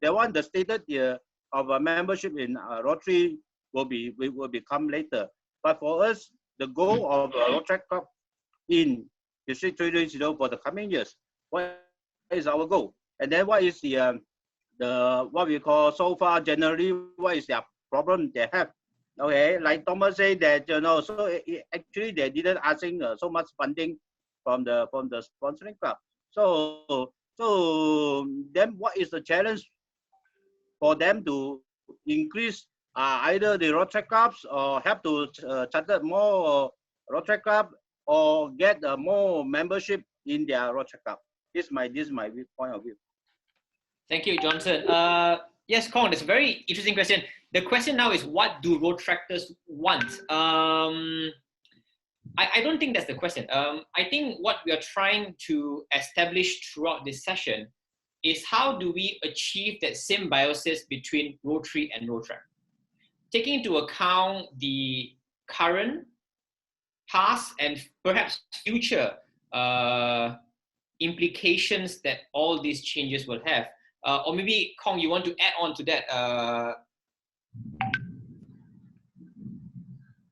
The one the stated here of a membership in Rotary will become later. But for us, the goal of ROTARACT club in District 330 for the coming years, what is our goal? And then what is the what we call so far generally, what is their problem they have? Okay, like Thomas said that, you know, so actually they didn't asking so much funding from the sponsoring club. So then what is the challenge for them to increase either the ROTARACT clubs or have to charter more ROTARACT club or get more membership in their ROTARACT club? This is my point of view. Thank you, Johnson. Yes, Kong, it's a very interesting question. The question now is, what do Rotaractors want? I don't think that's the question. I think what we are trying to establish throughout this session is how do we achieve that symbiosis between Rotary and ROTARACT, taking into account the current, past, and perhaps future implications that all these changes will have. Or maybe, Kong, you want to add on to that?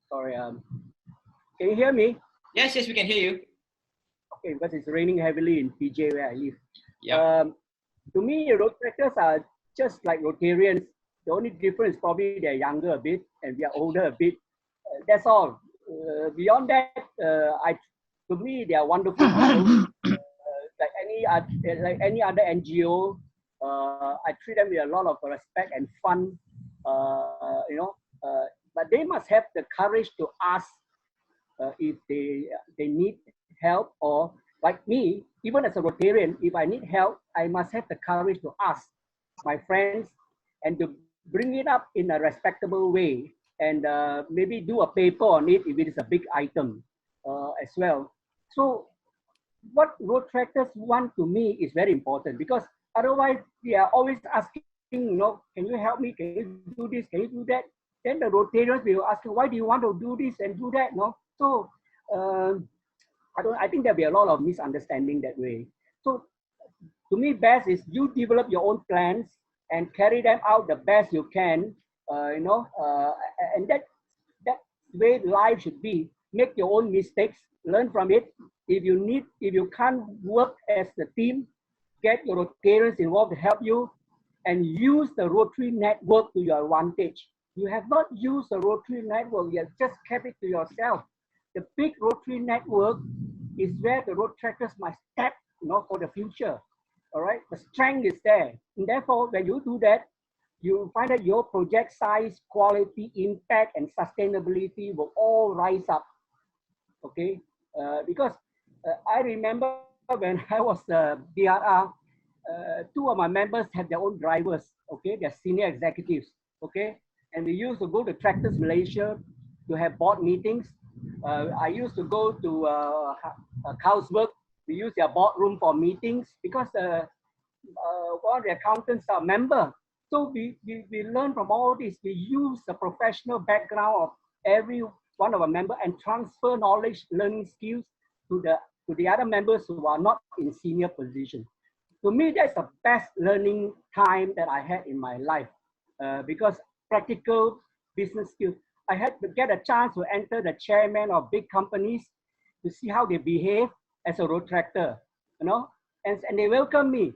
Sorry, can you hear me? Yes, we can hear you. Okay, because it's raining heavily in PJ where I live. Yeah. To me, Rotaractors are just like Rotarians. The only difference is probably they're younger a bit and we are older a bit. That's all. Beyond that, to me, they are wonderful people. Like any other NGO, I treat them with a lot of respect and fun. But they must have the courage to ask if they need help, or like me, even as a Rotarian, if I need help, I must have the courage to ask my friends and to bring it up in a respectable way, and maybe do a paper on it if it is a big item as well. So what Rotaractors want to me is very important, because otherwise they are always asking, can you help me? Can you do this? Can you do that? Then the Rotarians will ask you, why do you want to do this and do that? No, so I think there'll be a lot of misunderstanding that way. So to me, best is you develop your own plans and carry them out the best you can. And that way life should be. Make your own mistakes, learn from it. If you can't work as a team, get your Rotarians involved to help you, and use the Rotary network to your advantage. You have not used the Rotary network, you have just kept it to yourself. The big Rotary network is where the Rotaractors must tap, for the future. All right, the strength is there. And therefore, when you do that, you find that your project size, quality, impact, and sustainability will all rise up. Okay, because I remember when I was DRR, two of my members had their own drivers. Okay, they're senior executives. Okay, and we used to go to Tractors Malaysia to have board meetings. I used to go to Carlsberg. We use their boardroom for meetings because one of the accountants are a member. So we learn from all this. We use the professional background of every one of our members and transfer knowledge, learning skills to the other members who are not in senior position. To me, that's the best learning time that I had in my life because practical business skills. I had to get a chance to enter the chairman of big companies to see how they behave as a Rotaractor, you know, and they welcomed me.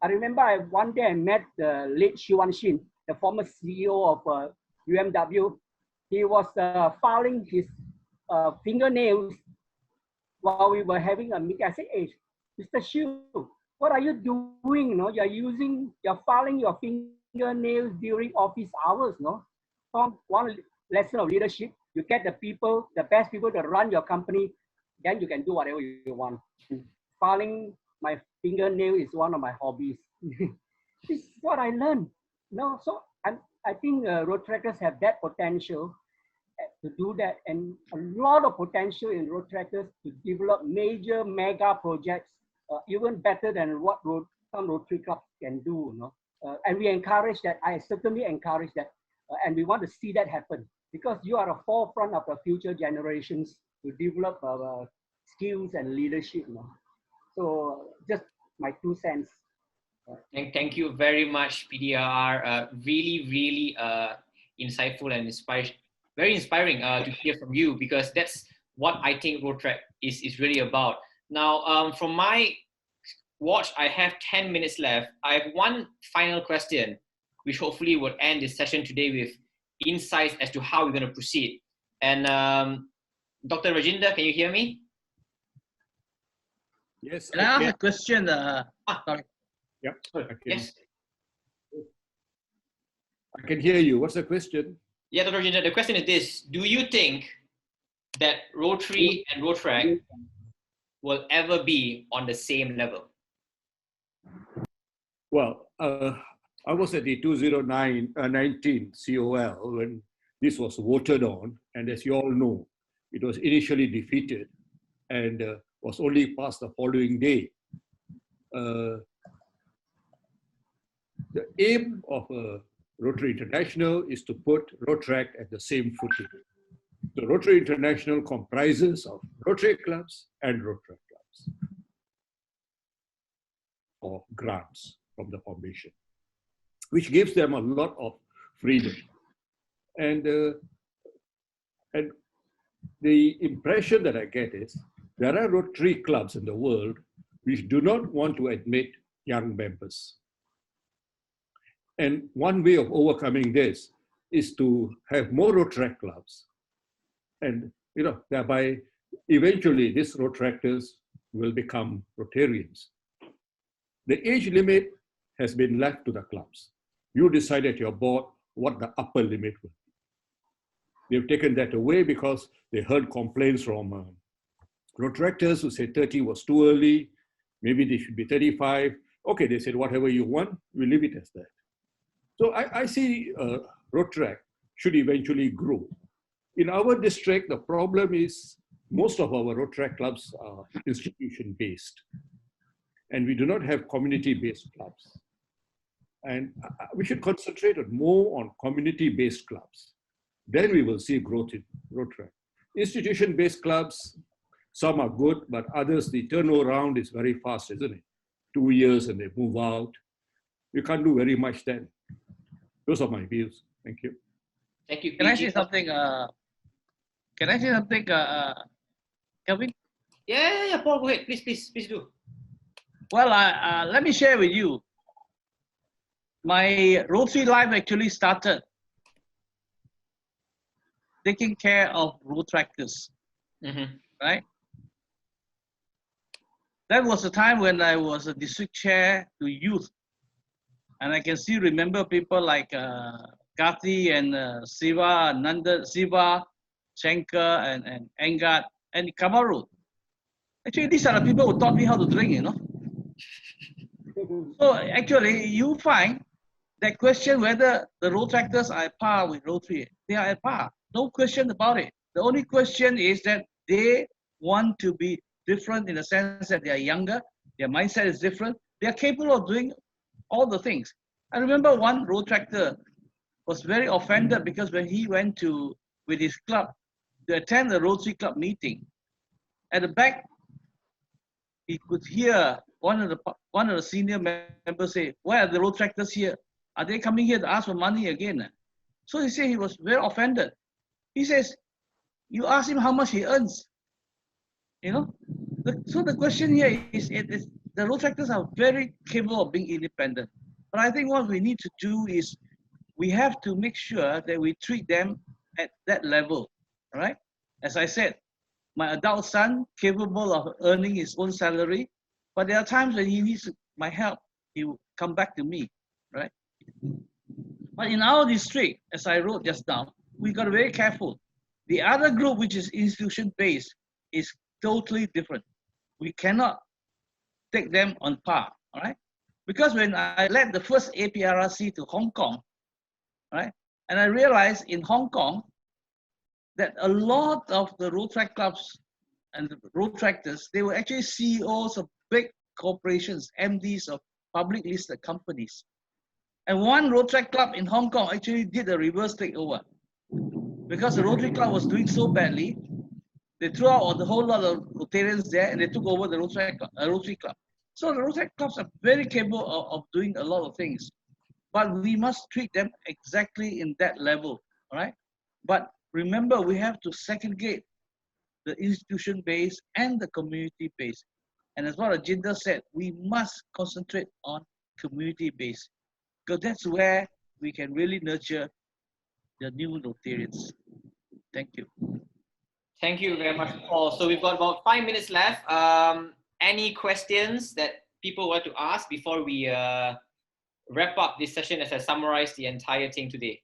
I remember one day I met the late Xu Wanshin, the former CEO of UMW. He was filing his fingernails while we were having a meeting. I said, hey, Mr. Xu, what are you doing? You know, you're filing your fingernails during office hours, no? From one lesson of leadership, you get the people, the best people to run your company, then you can do whatever you want. Filing my fingernail is one of my hobbies. This is what I learned. You know, so I think Rotaractors have that potential to do that, and a lot of potential in Rotaractors to develop major mega projects, even better than what some Rotary clubs can do. You know? And we encourage that. I certainly encourage that, and we want to see that happen because you are the forefront of the future generations to develop skills and leadership. You know? So just my 2 cents. Thank you very much, PDR. Really insightful and very inspiring to hear from you, because that's what I think ROTARACT is really about. Now, from my watch, I have 10 minutes left. I have one final question, which hopefully will end this session today with insights as to how we're going to proceed. And Dr. Rajinder, can you hear me? Yes. Can I ask a question? Sorry. Yep. Yes. I can hear you. What's the question? Yeah, Dr. Rajinder, the question is this. Do you think that Rotary and ROTARACT will ever be on the same level? Well, I was at the 2019 COL when this was voted on, and as you all know, it was initially defeated and was only passed the following day. The aim of Rotary International is to put ROTARACT at the same footing. The Rotary International comprises of Rotary clubs and ROTARACT clubs or grants from the foundation, which gives them a lot of freedom. And the impression that I get is there are Rotary clubs in the world which do not want to admit young members. And one way of overcoming this is to have more ROTARACT clubs. And thereby, eventually, these Rotaractors will become Rotarians. The age limit has been left to the clubs. You decide at your board what the upper limit will be. They've taken that away because they heard complaints from Rotaractors who said 30 was too early, maybe they should be 35. Okay, they said whatever you want, we leave it as that. So I see ROTARACT should eventually grow. In our district, the problem is most of our ROTARACT clubs are institution-based, and we do not have community-based clubs. And we should concentrate more on community-based clubs. Then we will see growth in ROTARACT. Institution-based clubs, some are good, but others, the turnaround is very fast, isn't it? 2 years and they move out. You can't do very much then. Those are my views. Thank you. Thank you. Can I say something? Can I say something, Calvin? Yeah, Paul, go ahead. Please do. Well, let me share with you. My Rotary life actually started taking care of Rotaractors, right? That was the time when I was a district chair to youth. And I can still remember people like Kathy and Siva, Nanda, Siva, Shankar, and Engad, and Kamaru. Actually, these are the people who taught me how to drink, you know. So actually, you find that question whether the Rotaractors are at par with Rotary. They are at par. No question about it. The only question is that they want to be different in the sense that they are younger, their mindset is different, they are capable of doing all the things. I remember one Rotaractor was very offended because when he went to with his club to attend the Rotary Club meeting, at the back he could hear one of the senior members say, "Why are the Rotaractors here? Are they coming here to ask for money again?" So he said he was very offended. He says, "You ask him how much he earns." You know, so the question here is the Rotaractors are very capable of being independent. But I think what we need to do is we have to make sure that we treat them at that level, all right? As I said, my adult son capable of earning his own salary, but there are times when he needs my help, he will come back to me, right? But in our district, as I wrote just now, we got to be very careful. The other group, which is institution-based, is totally different. We cannot take them on par, all right? Because when I led the first APRRC to Hong Kong, right, and I realized in Hong Kong that a lot of the Rotaract clubs and the Rotaractors, they were actually CEOs of big corporations, MDs of public listed companies. And one Rotaract club in Hong Kong actually did a reverse takeover because the Rotary Club was doing so badly. They threw out a whole lot of Rotarians there and they took over the Rotary Club. So the Rotary clubs are very capable of doing a lot of things, but we must treat them exactly in that level, all right? But remember, we have to segregate the institution-based and the community-based. And as what Ajinda said, we must concentrate on community-based because that's where we can really nurture the new Rotarians. Thank you. Thank you very much, Paul. So we've got about 5 minutes left. Any questions that people want to ask before we wrap up this session as I summarize the entire thing today?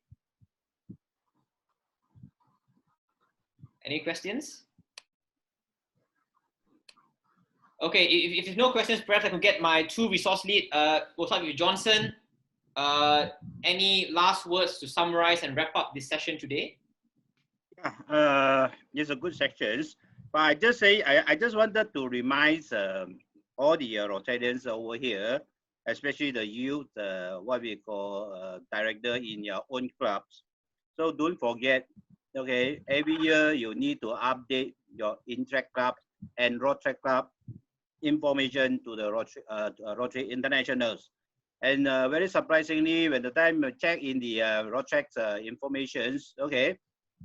Any questions? Okay, if there's no questions, perhaps I could get my two resource lead. We'll start with Johnson. Any last words to summarize and wrap up this session today? Yeah, it's a good section. But I just wanted to remind all the Rotarians over here, especially the youth, what we call director in your own clubs. So don't forget, okay, every year you need to update your Interact Club and Rotaract Club information to the Rotary Internationals. And very surprisingly, when the time I check in the Rotaract informations, okay,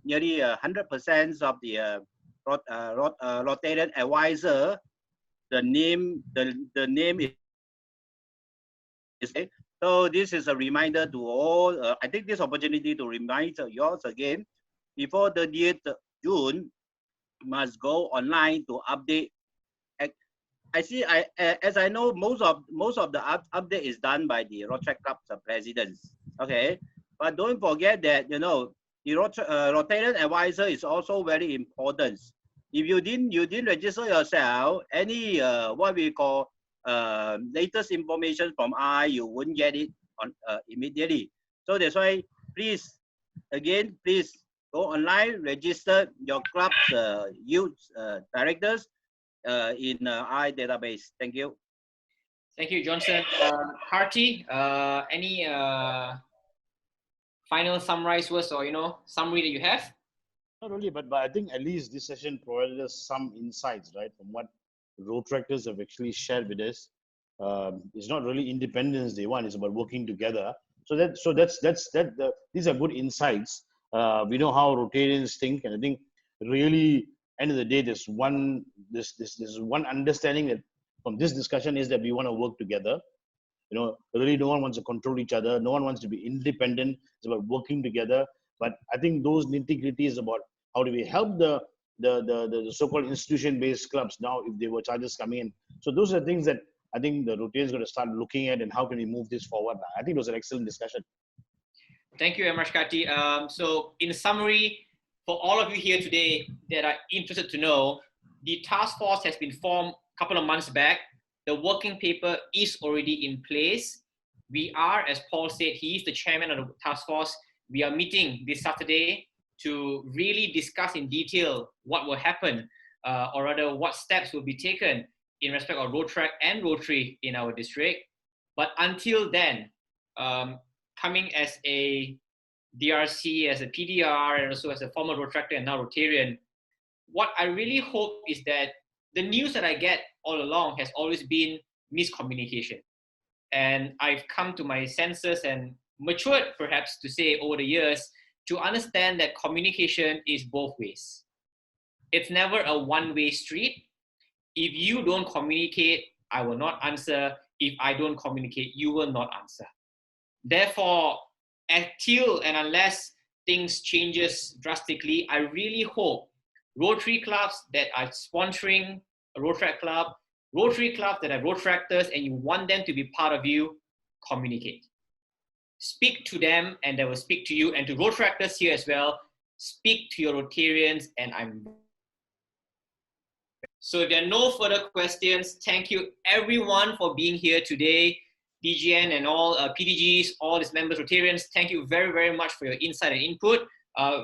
nearly 100% of the Rotarian advisor, the name is. So this is a reminder to all. I take this opportunity to remind yours again. Before the 30th June, must go online to update. As I know, most of the update is done by the Rotaract Club's presidents. Okay, but don't forget that the Rotarian advisor is also very important. If you didn't register yourself, any what we call latest information from I, you wouldn't get it on immediately. So that's why please go online, register your club's youth directors in I database. Thank you. Thank you, Johnson. Harty, any final summarized words or summary that you have? Not really, but I think at least this session provided us some insights, right, from what Rotaractors have actually shared with us. It's not really independence they want; it's about working together. These are good insights. We know how Rotarians think, and I think really, end of the day, there's one understanding that from this discussion is that we want to work together. Really, no one wants to control each other. No one wants to be independent. It's about working together. But I think those nitty-gritty is about how do we help the so-called institution-based clubs now if there were charges coming in. So those are things that I think the Rotarians are going to start looking at and how can we move this forward. I think it was an excellent discussion. Thank you very much, Kati. So in summary, for all of you here today that are interested to know, the task force has been formed a couple of months back. The working paper is already in place. We are, as Paul said, he is the chairman of the task force. We are meeting this Saturday to really discuss in detail what will happen, or rather what steps will be taken in respect of ROTARACT and Rotary in our district. But until then, coming as a DRC, as a PDR, and also as a former Rotaractor and now Rotarian, what I really hope is that the news that I get all along has always been miscommunication. And I've come to my senses and matured perhaps to say over the years to understand that communication is both ways. It's never a one-way street. If you don't communicate, I will not answer. If I don't communicate, you will not answer. Therefore, until and unless things changes drastically, I really hope Rotary clubs that are sponsoring a Rotaract club, Rotary clubs that have Rotaractors and you want them to be part of you, communicate. Speak to them and they will speak to you, and to Rotaractors here as well, speak to your Rotarians, and I'm... So if there are no further questions, thank you everyone for being here today. DGN and all PDGs, all these members, Rotarians, thank you very, very much for your insight and input.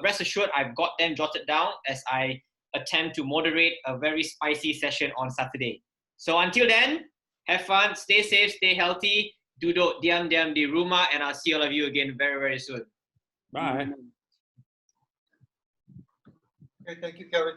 Rest assured, I've got them jotted down as I attempt to moderate a very spicy session on Saturday. So until then, have fun, stay safe, stay healthy, duduk diam-diam di rumah, and I'll see all of you again very, very soon. Bye. Okay, thank you, Kevin.